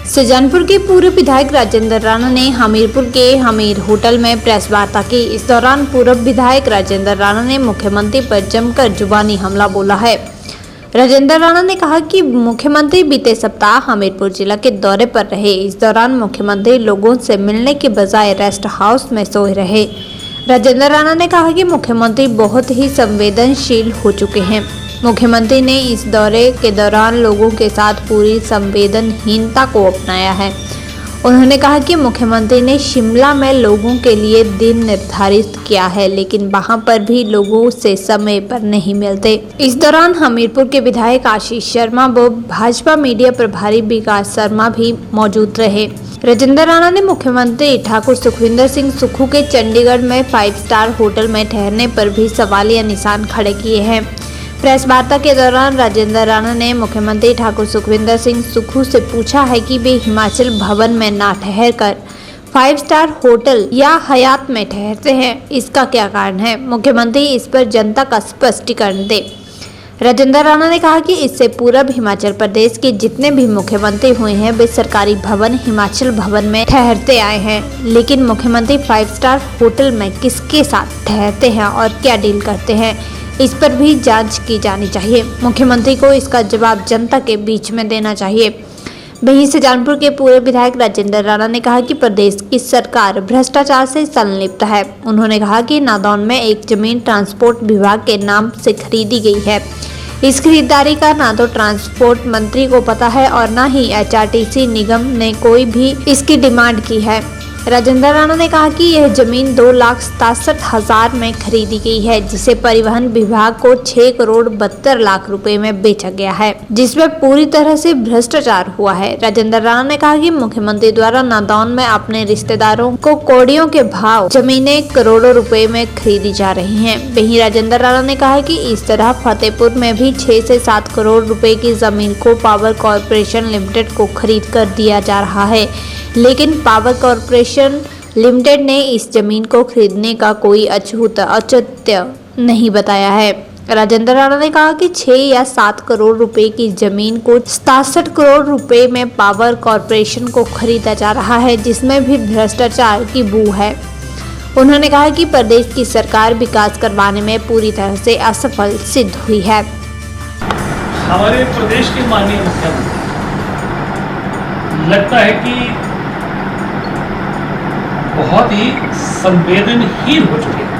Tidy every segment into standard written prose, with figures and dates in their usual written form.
सुजानपुर के पूर्व विधायक राजेंद्र राणा ने हमीरपुर के हमीर होटल में प्रेस वार्ता की। इस दौरान पूर्व विधायक राजेंद्र राणा ने मुख्यमंत्री पर जमकर जुबानी हमला बोला है। राजेंद्र राणा ने कहा कि मुख्यमंत्री बीते सप्ताह हमीरपुर जिला के दौरे पर रहे। इस दौरान मुख्यमंत्री लोगों से मिलने के बजाय रेस्ट हाउस में सोए रहे। राजेंद्र राणा ने कहा कि मुख्यमंत्री बहुत ही संवेदनशील हो चुके हैं। मुख्यमंत्री ने इस दौरे के दौरान लोगों के साथ पूरी संवेदनहीनता को अपनाया है। उन्होंने कहा कि मुख्यमंत्री ने शिमला में लोगों के लिए दिन निर्धारित किया है, लेकिन वहां पर भी लोगों से समय पर नहीं मिलते। इस दौरान हमीरपुर के विधायक आशीष शर्मा व भाजपा मीडिया प्रभारी विकास शर्मा भी मौजूद रहे। राजेंद्र राणा ने मुख्यमंत्री ठाकुर सुखविंदर सिंह सुक्खू के चंडीगढ़ में 5 स्टार होटल में ठहरने पर भी सवालिया निशान खड़े किए हैं। प्रेस वार्ता के दौरान राजेंद्र राणा ने मुख्यमंत्री ठाकुर सुखविंदर सिंह सुक्खू से पूछा है कि वे हिमाचल भवन में ना ठहर कर 5 स्टार होटल या हयात में ठहरते हैं, इसका क्या कारण है? मुख्यमंत्री इस पर जनता का स्पष्टीकरण दे। राजेंद्र राणा ने कहा कि इससे पूर्व हिमाचल प्रदेश के जितने भी मुख्यमंत्री हुए हैं वे सरकारी भवन हिमाचल भवन में ठहरते आए हैं, लेकिन मुख्यमंत्री 5 स्टार होटल में किसके साथ ठहरते हैं और क्या डील करते हैं, इस पर भी जांच की जानी चाहिए। मुख्यमंत्री को इसका जवाब जनता के बीच में देना चाहिए। वहीं सुजानपुर के पूर्व विधायक राजेंद्र राणा ने कहा कि प्रदेश की सरकार भ्रष्टाचार से संलिप्त है। उन्होंने कहा कि नादौन में एक जमीन ट्रांसपोर्ट विभाग के नाम से खरीदी गई है। इस खरीदारी का ना तो ट्रांसपोर्ट मंत्री को पता है और न ही HRTC निगम ने कोई भी इसकी डिमांड की है। राजेंद्र राणा ने कहा कि यह जमीन 2,67,000 में खरीदी गई है, जिसे परिवहन विभाग को 6 करोड़ 72 लाख रुपए में बेचा गया है, जिसमें पूरी तरह से भ्रष्टाचार हुआ है। राजेंद्र राणा ने कहा कि मुख्यमंत्री द्वारा नादौन में अपने रिश्तेदारों को कौड़ियों के भाव जमीनें करोड़ों रुपए में खरीदी जा रही हैं। वहीं राजेंद्र राणा ने कहा कि इस तरह फतेहपुर में भी 6 से 7 करोड़ रुपए की जमीन को पावर कॉरपोरेशन लिमिटेड को खरीद कर दिया जा रहा है, लेकिन पावर कॉरपोरेशन लिमिटेड ने इस जमीन को खरीदने का कोई औचित्य नहीं बताया है। राजेंद्र राणा ने कहा कि 6 या 7 करोड़ रुपए की जमीन को 67 करोड़ रुपए में पावर कॉरपोरेशन को खरीदा जा रहा है, जिसमें भी भ्रष्टाचार की बू है। उन्होंने कहा कि प्रदेश की सरकार विकास करवाने में पूरी तरह से असफल सिद्ध हुई है। हमारे प्रदेश के माननीय मुख्यमंत्री लगता है कि बहुत ही संवेदनहीन हो चुके हैं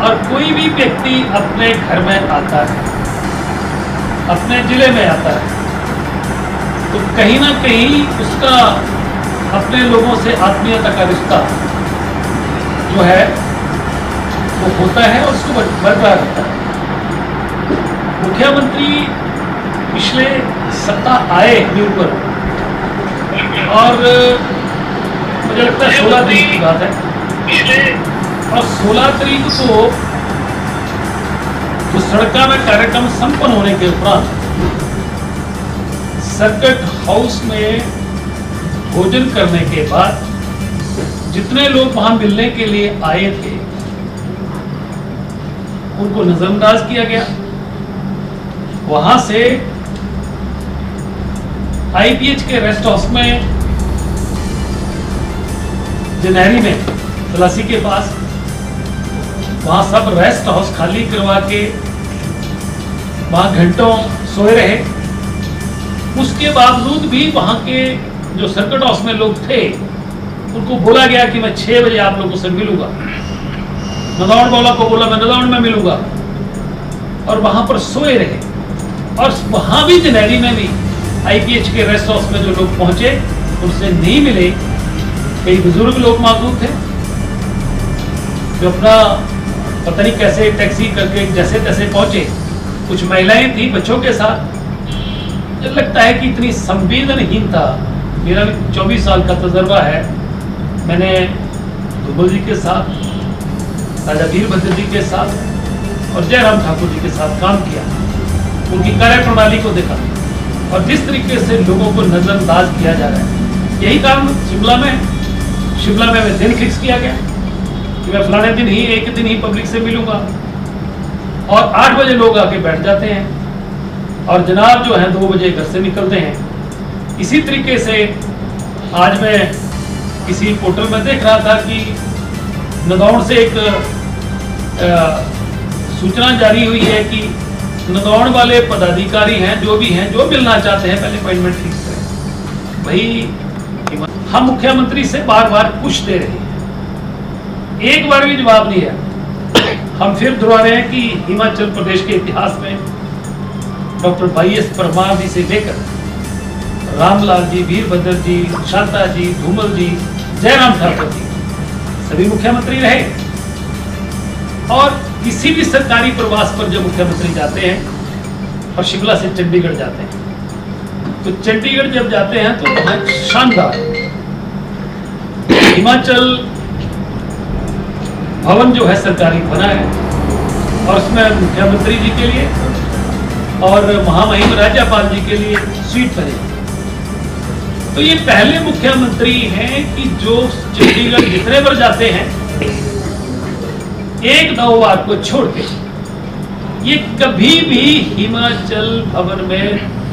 और कोई भी व्यक्ति अपने घर में आता है, अपने जिले में आता है, तो कहीं ना कहीं उसका अपने लोगों से आत्मीयता का रिश्ता जो है वो होता है और उसको बरकरार रहता है। मुख्यमंत्री पिछले सप्ताह आए न्यू पर और मुझे लगता है 16 तारीख की बात है और 16 तारीख को जो सड़का में कार्यक्रम संपन्न होने के उपरांत सर्किट हाउस में भोजन करने के बाद जितने लोग वहां मिलने के लिए आए थे उनको नजरअंदाज किया गया। वहां से IPH के रेस्ट हाउस में जनहरी में तलाशी के पास वहां सब रेस्ट हाउस खाली करवा के वहां घंटों सोए रहे। उसके बावजूद भी वहां के जो सर्किट हाउस में लोग थे उनको बोला गया कि मैं 6 बजे आप लोगों से मिलूंगा। नादौन वाला को बोला मैं नादौन में मिलूंगा और वहां पर सोए रहे। और वहां भी जनहरी में भी IPH के रेस्ट हाउस में जो लोग पहुंचे उनसे नहीं मिले। कई बुजुर्ग लोग मौजूद थे जो अपना पता नहीं कैसे टैक्सी करके जैसे तैसे पहुंचे। कुछ महिलाएं थी बच्चों के साथ। मुझे लगता है कि इतनी संवेदनहीनता, मेरा 24 साल का तजर्बा है। मैंने दुबल जी के साथ, राजा वीरभद्र जी के साथ और जयराम ठाकुर जी के साथ काम किया, उनकी कार्यप्रणाली को देखा और जिस तरीके से लोगों को नजरअंदाज किया जा रहा है। यही काम शिमला में दिन फिक्स किया गया कि मैं फलाने दिन ही एक दिन ही पब्लिक से मिलूंगा और 8 बजे लोग आके बैठ जाते हैं और जनाब जो है 2 बजे घर से निकलते हैं इसी तरीके से आज मैं किसी पोर्टल में देख रहा था कि नदौड़ से एक सूचना जारी हुई है कि नदौड़ वाले पदाधिकारी हैं, जो भी हैं, जो मिलना चाहते हैं पहले अपॉइंटमेंट फिक्स करें। भाई हम मुख्यमंत्री से बार बार पूछते रहे, एक बार भी जवाब नहीं है। हम फिर दोहरा रहे हैं कि हिमाचल प्रदेश के इतिहास में डॉक्टर वाई.एस. परमार जी से लेकर रामलाल जी, वीरभद्र जी, शांता जी, धूमल जी, जयराम ठाकुर जी सभी मुख्यमंत्री रहे। और किसी भी सरकारी प्रवास पर जब मुख्यमंत्री जाते हैं और शिमला से चंडीगढ़ जाते हैं, तो चंडीगढ़ जब जाते हैं तो वहां शानदार हिमाचल भवन जो है सरकारी बना है, और उसमें मुख्यमंत्री जी के लिए और महामहिम राज्यपाल जी के लिए स्वीट बने। तो ये पहले मुख्यमंत्री हैं कि जो चंडीगढ़ जितने बार जाते हैं, एक दो बार को छोड़ के ये कभी भी हिमाचल भवन में,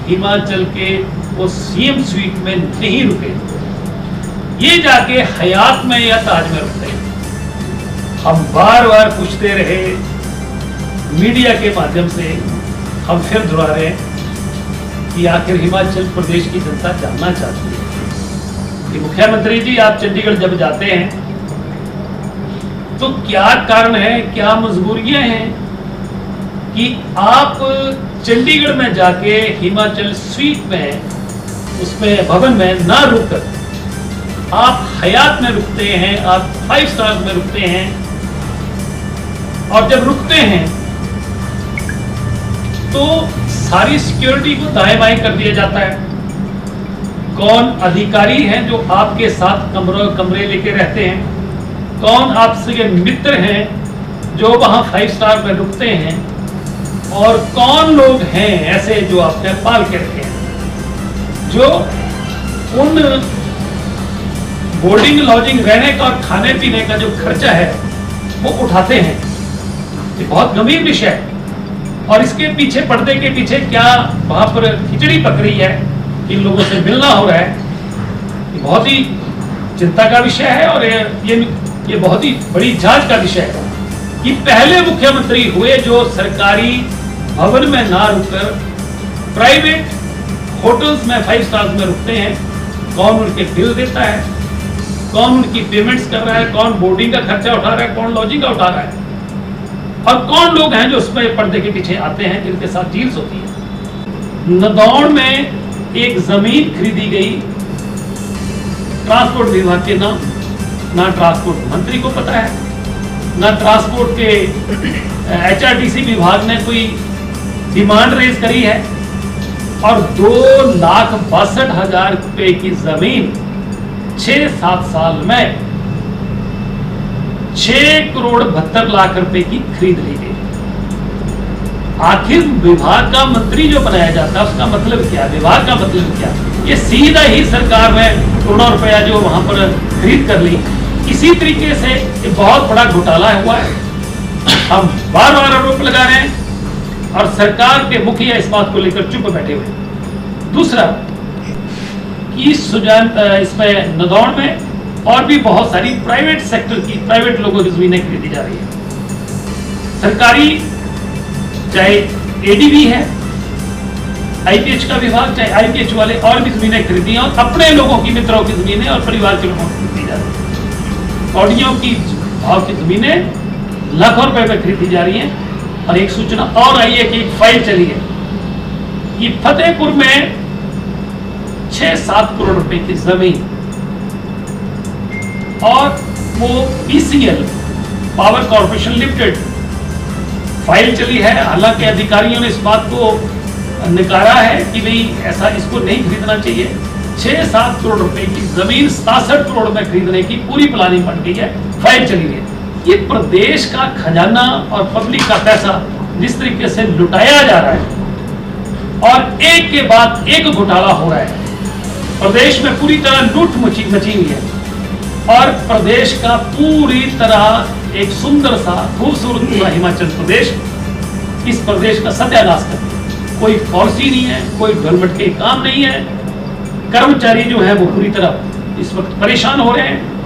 हिमाचल के वो सीएम स्वीट में नहीं रुके। ये जाके हयात में या ताज में रुकते हैं। हम बार बार पूछते रहे, मीडिया के माध्यम से हम फिर दोहरा रहे हैं कि आखिर हिमाचल प्रदेश की जनता जानना चाहती है कि मुख्यमंत्री जी आप चंडीगढ़ जब जाते हैं तो क्या कारण है, क्या मजबूरियां हैं कि आप चंडीगढ़ में जाके हिमाचल स्वीट में, उसमें भवन में ना रुककर आप हयात में रुकते हैं, आप 5 स्टार में रुकते हैं। और जब रुकते हैं तो सारी सिक्योरिटी को दाएं बाएं कर दिया जाता है। कौन अधिकारी हैं जो आपके साथ कमरे लेके रहते हैं, कौन आपसे मित्र हैं जो वहां 5 स्टार में रुकते हैं, और कौन लोग हैं ऐसे जो आपने पाल के रखे हैं, जो उन बोर्डिंग, लॉजिंग, रहने का और खाने पीने का जो खर्चा है वो उठाते हैं। ये बहुत गंभीर विषय है, और इसके पीछे, पर्दे के पीछे क्या वहां पर खिचड़ी पक रही है, इन लोगों से मिलना हो रहा है, ये बहुत ही चिंता का विषय है। और ये बहुत ही बड़ी जांच का विषय है कि पहले मुख्यमंत्री हुए जो सरकारी भवन में ना रुककर प्राइवेट होटल्स में, 5 स्टार्स में रुकते हैं। कौन उनके बिल देता है, कौन उनकी पेमेंट्स कर रहा है, कौन बोर्डिंग का खर्चा उठा रहा है, कौन लॉजिंग का उठा रहा है, और कौन लोग हैं जो उसमें पर्दे के पीछे आते हैं, जिनके साथ डील्स होती है। नदौड़ में एक जमीन खरीदी गई ट्रांसपोर्ट विभाग के नाम, ना ट्रांसपोर्ट मंत्री को पता है, ना ट्रांसपोर्ट के एचआरटीसी विभाग ने कोई डिमांड रेज करी है, और 2,62,000 रुपए की जमीन 6-7 साल में 6,72,00,000 रुपए की खरीद ली गई। आखिर विभाग का मंत्री जो बनाया जाता है उसका मतलब क्या, विभाग का मतलब क्या? ये सीधा ही सरकार ने करोड़ों रुपया जो वहां पर खरीद कर ली। इसी तरीके से ये बहुत बड़ा घोटाला हुआ है। हम बार बार आरोप लगा रहे हैं और सरकार के मुखिया इस बात को लेकर चुप बैठे हुए हैं। दूसरा कि इसमें नदौड़ में और भी बहुत सारी प्राइवेट सेक्टर की, प्राइवेट लोगों की जमीनें खरीदी जा रही है। सरकारी, चाहे एडीबी है, आईपीएच का विभाग, चाहे आईपीएच वाले, और भी जमीनें खरीदी और अपने लोगों की, मित्रों की जमीनें और परिवार के लोगों की खरीदी जा रही है। कौड़ियों की भाव की जमीनें लाखों रुपए में खरीदी जा रही हैं। और एक सूचना और आई है कि एक फाइल चली है कि फतेहपुर में 6-7 करोड़ रुपए की जमीन, और वो PCL, power corporation limited, file चली है। हालांकि अधिकारियों ने इस बात को नकारा है कि भाई ऐसा, इसको नहीं खरीदना चाहिए। 6-7 करोड़ रुपए की जमीन 67 करोड़ में खरीदने की पूरी प्लानिंग बन गई है, फाइल चली है। ये प्रदेश का खजाना और पब्लिक का पैसा जिस तरीके से लुटाया जा रहा है और एक के बाद एक घोटाला हो रहा है, प्रदेश में पूरी तरह लूट मची हुई है, और प्रदेश का पूरी तरह एक सुंदर सा, खूबसूरत पूरा हिमाचल प्रदेश, इस प्रदेश का सत्यानाश कर दिया। कोई पॉलिसी नहीं है, कोई डेवलपमेंट के काम नहीं है, कर्मचारी जो है वो पूरी तरह इस वक्त परेशान हो रहे हैं।